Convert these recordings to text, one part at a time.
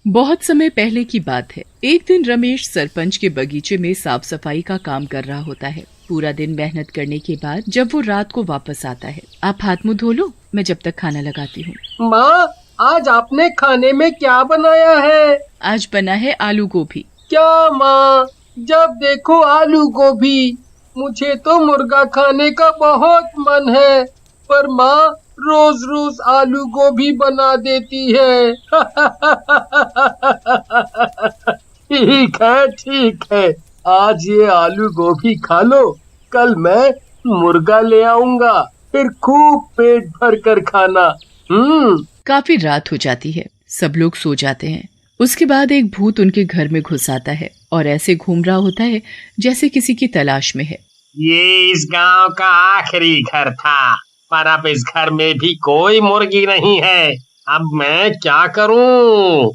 बहुत समय पहले की बात है। एक दिन रमेश सरपंच के बगीचे में साफ सफाई का काम कर रहा होता है। पूरा दिन मेहनत करने के बाद जब वो रात को वापस आता है, आप हाथ मुंह धो लो, मैं जब तक खाना लगाती हूँ। माँ, आज आपने खाने में क्या बनाया है? आज बना है आलू गोभी। क्या माँ, जब देखो आलू गोभी। मुझे तो मुर्गा खाने का बहुत मन है, पर माँ रोज रोज आलू गोभी बना देती है। ठीक है, आज ये आलू गोभी खा लो, कल मैं मुर्गा ले आऊंगा, फिर खूब पेट भर कर खाना। काफी रात हो जाती है, सब लोग सो जाते हैं। उसके बाद एक भूत उनके घर में घुस आता है और ऐसे घूम रहा होता है जैसे किसी की तलाश में है। ये इस गांव का आखिरी घर था, पर अब इस घर में भी कोई मुर्गी नहीं है। अब मैं क्या करूं?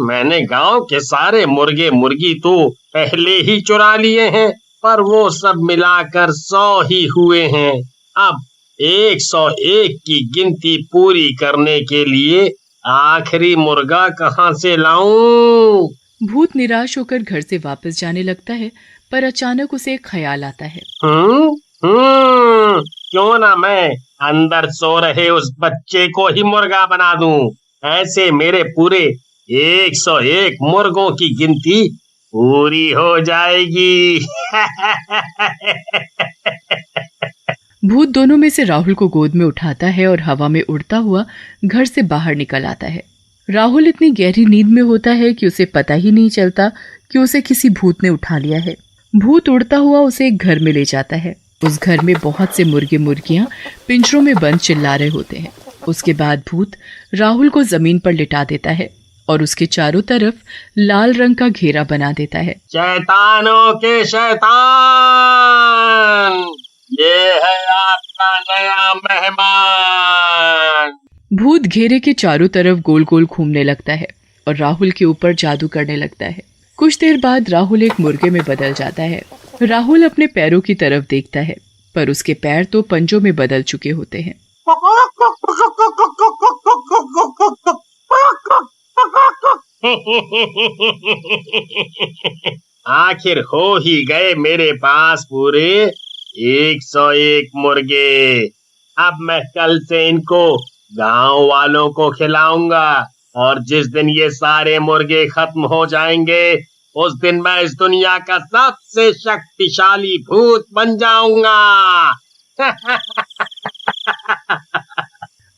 मैंने गांव के सारे मुर्गे मुर्गी तो पहले ही चुरा लिए हैं, पर वो सब मिलाकर 100 ही हुए हैं। अब 101 की गिनती पूरी करने के लिए आखिरी मुर्गा कहाँ से लाऊं? भूत निराश होकर घर से वापस जाने लगता है, पर अचानक उसे एक ख्याल आता है। क्यों ना मैं अंदर सो रहे उस बच्चे को ही मुर्गा बना दूं। ऐसे मेरे पूरे 101 मुर्गों की गिनती पूरी हो जाएगी। भूत दोनों में से राहुल को गोद में उठाता है और हवा में उड़ता हुआ घर से बाहर निकल आता है। राहुल इतनी गहरी नींद में होता है कि उसे पता ही नहीं चलता कि उसे किसी भूत ने उठा लिया है। भूत उड़ता हुआ उसे एक घर में ले जाता है। उस घर में बहुत से मुर्गे मुर्गियां पिंजरों में बंद चिल्ला रहे होते हैं। उसके बाद भूत राहुल को जमीन पर लिटा देता है और उसके चारों तरफ लाल रंग का घेरा बना देता है। शैतानों के शैतान, ये है आपका नया मेहमान। भूत घेरे के चारों तरफ गोल गोल घूमने लगता है और राहुल के ऊपर जादू करने लगता है। कुछ देर बाद राहुल एक मुर्गे में बदल जाता है। राहुल अपने पैरों की तरफ देखता है, पर उसके पैर तो पंजों में बदल चुके होते हैं। आखिर हो ही गए मेरे पास पूरे 101 मुर्गे। अब मैं कल से इनको गांव वालों को खिलाऊंगा, और जिस दिन ये सारे मुर्गे खत्म हो जाएंगे, उस दिन मैं इस दुनिया का सबसे शक्तिशाली भूत बन जाऊंगा।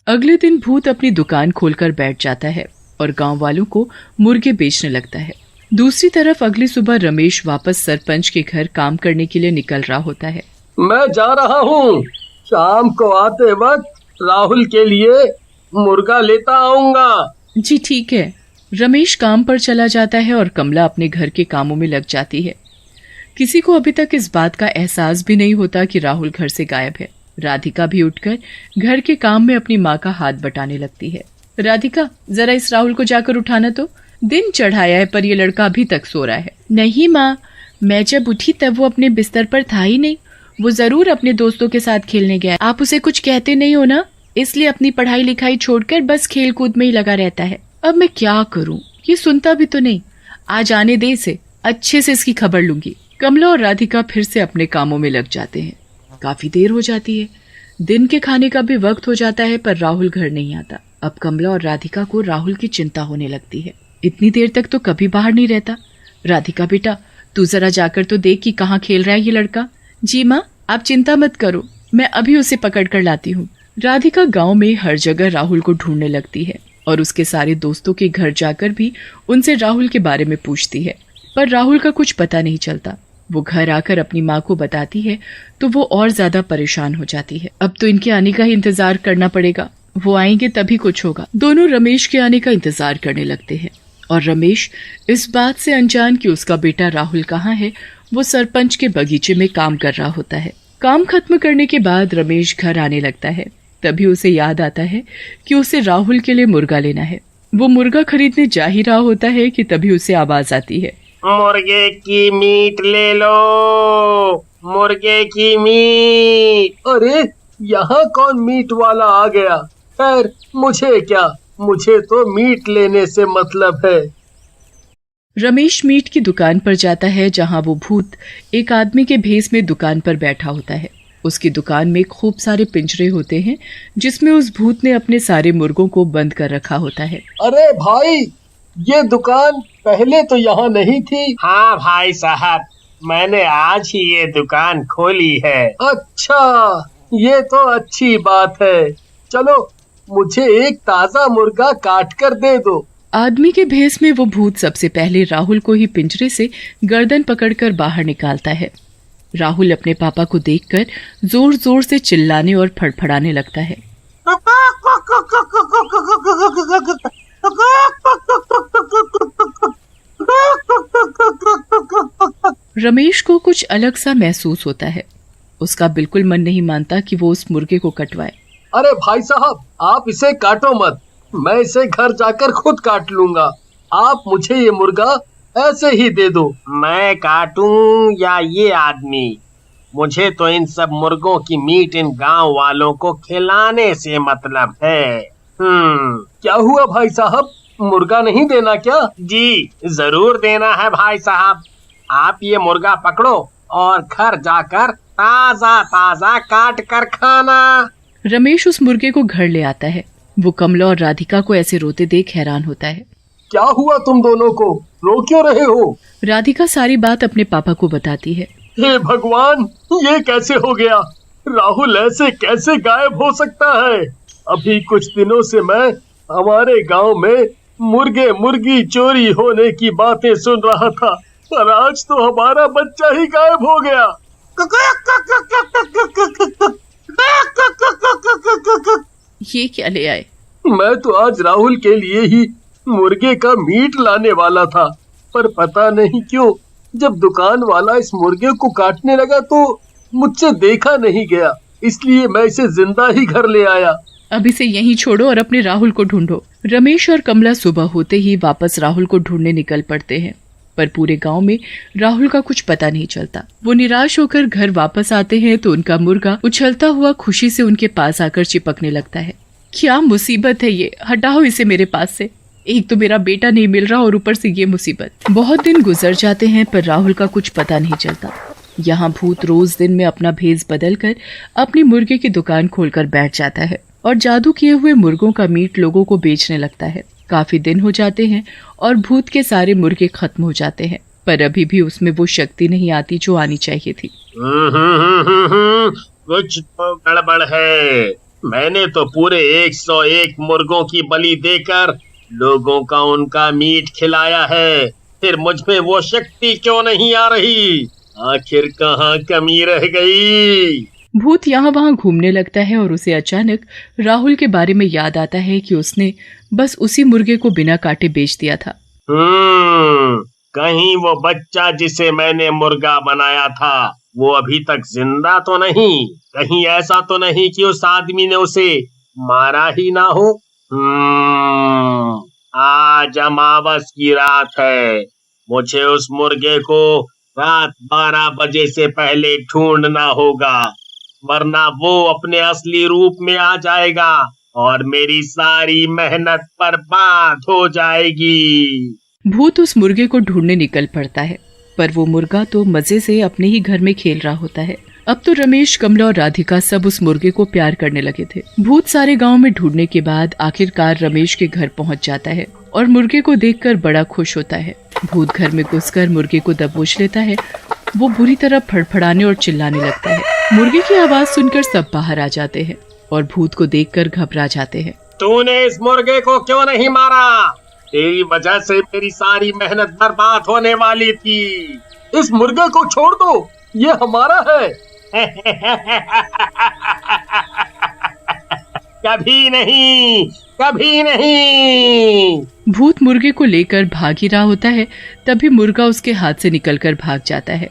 अगले दिन भूत अपनी दुकान खोलकर बैठ जाता है और गांव वालों को मुर्गे बेचने लगता है। दूसरी तरफ अगली सुबह रमेश वापस सरपंच के घर काम करने के लिए निकल रहा होता है। मैं जा रहा हूँ, शाम को आते वक्त राहुल के लिए मुर्गा लेता आऊंगा। जी ठीक है। रमेश काम पर चला जाता है और कमला अपने घर के कामों में लग जाती है। किसी को अभी तक इस बात का एहसास भी नहीं होता कि राहुल घर से गायब है। राधिका भी उठकर घर के काम में अपनी माँ का हाथ बटाने लगती है। राधिका, जरा इस राहुल को जाकर उठाना तो। दिन चढ़ाया है पर ये लड़का अभी तक सो रहा है। नहीं माँ, मैं जब उठी तब वो अपने बिस्तर पर था ही नहीं। वो जरूर अपने दोस्तों के साथ खेलने गया। आप उसे कुछ कहते नहीं हो ना, इसलिए अपनी पढ़ाई लिखाई छोड़कर बस खेल कूद में ही लगा रहता है। अब मैं क्या करूं, ये सुनता भी तो नहीं। आज आने दे इसे, अच्छे से इसकी खबर लूंगी। कमला और राधिका फिर से अपने कामों में लग जाते हैं। काफी देर हो जाती है। दिन के खाने का भी वक्त हो जाता है, पर राहुल घर नहीं आता। अब कमला और राधिका को राहुल की चिंता होने लगती है। इतनी देर तक तो कभी बाहर नहीं रहता। राधिका बेटा, तू जरा जाकर तो देख कि कहाँ खेल रहा है ये लड़का। जी माँ, आप चिंता मत करो, मैं अभी उसे पकड़ कर लाती हूँ। राधिका गांव में हर जगह राहुल को ढूंढने लगती है और उसके सारे दोस्तों के घर जाकर भी उनसे राहुल के बारे में पूछती है, पर राहुल का कुछ पता नहीं चलता। वो घर आकर अपनी माँ को बताती है तो वो और ज्यादा परेशान हो जाती है। अब तो इनके आने का ही इंतजार करना पड़ेगा, वो आएंगे तभी कुछ होगा। दोनों रमेश के आने का इंतजार करने लगते हैं और रमेश इस बात से अनजान कि उसका बेटा राहुल कहाँ है, वो सरपंच के बगीचे में काम कर रहा होता है। काम खत्म करने के बाद रमेश घर आने लगता है। तभी उसे याद आता है कि उसे राहुल के लिए मुर्गा लेना है। वो मुर्गा खरीदने जा ही रहा होता है कि तभी उसे आवाज आती है, मुर्गे की मीट ले लो, मुर्गे की मीट। अरे, यहाँ कौन मीट वाला आ गया? खैर, मुझे क्या, मुझे तो मीट लेने से मतलब है। रमेश मीट की दुकान पर जाता है जहां वो भूत एक आदमी के भेस में दुकान पर बैठा होता है। उसकी दुकान में खूब सारे पिंजरे होते हैं जिसमें उस भूत ने अपने सारे मुर्गों को बंद कर रखा होता है। अरे भाई, ये दुकान पहले तो यहाँ नहीं थी। हाँ भाई साहब, मैंने आज ही ये दुकान खोली है। अच्छा, ये तो अच्छी बात है। चलो, मुझे एक ताजा मुर्गा काट कर दे दो। आदमी के भेस में वो भूत सबसे पहले राहुल को ही पिंजरे से गर्दन पकड़कर बाहर निकालता है। राहुल अपने पापा को देखकर जोर जोर से चिल्लाने और फड़फड़ाने लगता है। रमेश को कुछ अलग सा महसूस होता है। उसका बिल्कुल मन नहीं मानता कि वो उस मुर्गे को कटवाए। अरे भाई साहब, आप इसे काटो मत, मैं इसे घर जाकर खुद काट लूंगा। आप मुझे ये मुर्गा ऐसे ही दे दो। मैं काटूं या ये आदमी? मुझे तो इन सब मुर्गों की मीट इन गांव वालों को खिलाने से मतलब है। क्या हुआ भाई साहब, मुर्गा नहीं देना क्या? जी जरूर देना है भाई साहब। आप ये मुर्गा पकड़ो और घर जाकर ताजा ताजा काट कर खाना। रमेश उस मुर्गे को घर ले आता है। वो कमला और राधिका को ऐसे रोते देख हैरान होता है। क्या हुआ तुम दोनों को, रो क्यों रहे हो? राधिका सारी बात अपने पापा को बताती है। हे भगवान, ये कैसे हो गया? राहुल ऐसे कैसे गायब हो सकता है? अभी कुछ दिनों से मैं हमारे गांव में मुर्गे मुर्गी चोरी होने की बातें सुन रहा था, पर आज तो हमारा बच्चा ही गायब हो गया। ये क्या ले आए? मैं तो आज राहुल के लिए ही मुर्गे का मीट लाने वाला था, पर पता नहीं क्यों जब दुकान वाला इस मुर्गे को काटने लगा तो मुझसे देखा नहीं गया, इसलिए मैं इसे जिंदा ही घर ले आया। अब इसे यहीं छोड़ो और अपने राहुल को ढूंढो। रमेश और कमला सुबह होते ही वापस राहुल को ढूंढने निकल पड़ते हैं, पर पूरे गांव में राहुल का कुछ पता नहीं चलता। वो निराश होकर घर वापस आते हैं तो उनका मुर्गा उछलता हुआ खुशी से उनके पास आकर चिपकने लगता है। क्या मुसीबत है ये, हटाओ इसे मेरे पास से। एक तो मेरा बेटा नहीं मिल रहा और ऊपर से ये मुसीबत। बहुत दिन गुजर जाते हैं पर राहुल का कुछ पता नहीं चलता। यहाँ भूत रोज दिन में अपना भेस बदलकर अपनी मुर्गे की दुकान खोलकर बैठ जाता है और जादू किए हुए मुर्गों का मीट लोगों को बेचने लगता है। काफी दिन हो जाते हैं और भूत के सारे मुर्गे खत्म हो जाते हैं, पर अभी भी उसमें वो शक्ति नहीं आती जो आनी चाहिए थी। कुछ तो गड़बड़ है। मैंने तो पूरे 101 मुर्गों की बलि देकर लोगों का उनका मीट खिलाया है, फिर मुझ में वो शक्ति क्यों नहीं आ रही? आखिर कहाँ कमी रह गई? भूत यहाँ वहाँ घूमने लगता है और उसे अचानक राहुल के बारे में याद आता है कि उसने बस उसी मुर्गे को बिना काटे बेच दिया था। कहीं वो बच्चा जिसे मैंने मुर्गा बनाया था वो अभी तक जिंदा तो नहीं? कहीं ऐसा तो नहीं कि उस आदमी ने उसे मारा ही ना हो? आज अमावस की रात है। मुझे उस मुर्गे को रात 12 बजे से पहले ढूंढना होगा, वरना वो अपने असली रूप में आ जाएगा और मेरी सारी मेहनत बर्बाद हो जाएगी। भूत उस मुर्गे को ढूंढने निकल पड़ता है, पर वो मुर्गा तो मजे से अपने ही घर में खेल रहा होता है। अब तो रमेश, कमला और राधिका सब उस मुर्गे को प्यार करने लगे थे। भूत सारे गांव में ढूंढने के बाद आखिरकार रमेश के घर पहुंच जाता है और मुर्गे को देखकर बड़ा खुश होता है। भूत घर में घुसकर मुर्गे को दबोच लेता है। वो बुरी तरह फड़फड़ाने और चिल्लाने लगता है। मुर्गे की आवाज सुनकर सब बाहर आ जाते हैं और भूत को देखकर घबरा जाते हैं। तूने इस मुर्गे को क्यों नहीं मारा? तेरी वजह से मेरी सारी मेहनत बर्बाद होने वाली थी। इस मुर्गे को छोड़ दो, ये हमारा है। कभी नहीं, कभी नहीं। भूत मुर्गे को लेकर भाग ही रहा होता है, तभी मुर्गा उसके हाथ से निकलकर भाग जाता है।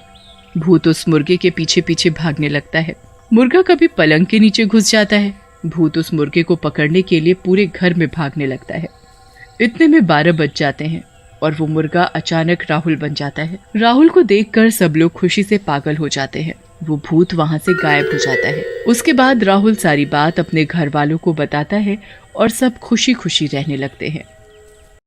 भूत उस मुर्गे के पीछे पीछे भागने लगता है। मुर्गा कभी पलंग के नीचे घुस जाता है। भूत उस मुर्गे को पकड़ने के लिए पूरे घर में भागने लगता है। इतने में 12 बज जाते हैं। और वो मुर्गा अचानक राहुल बन जाता है। राहुल को देखकर सब लोग खुशी से पागल हो जाते हैं। वो भूत वहाँ से गायब हो जाता है। उसके बाद राहुल सारी बात अपने घर वालों को बताता है और सब खुशी खुशी रहने लगते हैं।